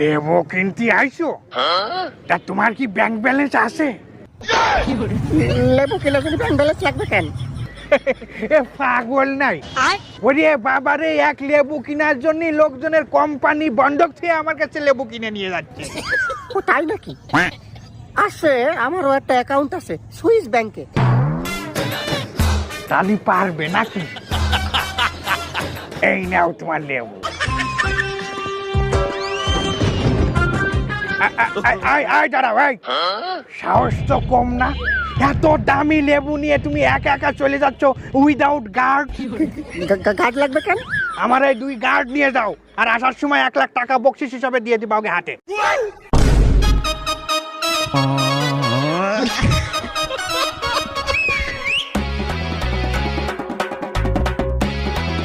লেবু কিনতে আইছো? তা তোমার কি ব্যাংক ব্যালেন্স আছে? লেবু কিলো করে ব্যাংক ব্যালেন্স লাগবে কেন? এ পাগল নাই, ওরে বাবারে, এক লেবু কেনার জন্য লোকজনের কোম্পানি বন্ধক থেকে আমার কাছে লেবু কিনে নিয়ে যাচ্ছে। ও তাই নাকি? আছে, আমারও একটা অ্যাকাউন্ট আছে সুইস ব্যাংকে। তাহলে পারবে নাকি? এই নাও তোমার লেবু। দাঁড়াও, সাহস তো কম না? এত দামি লেবু নিয়ে তুমি একা একা চলে যাচ্ছ উইদাউট গার্ড? গার্ড লাগবে কেন? আমার এই 2 গার্ড নিয়ে যাও, আর আসার সময় 1 লাখ টাকা বকশিস হিসাবে দিয়ে দিবা ওকে হাতে।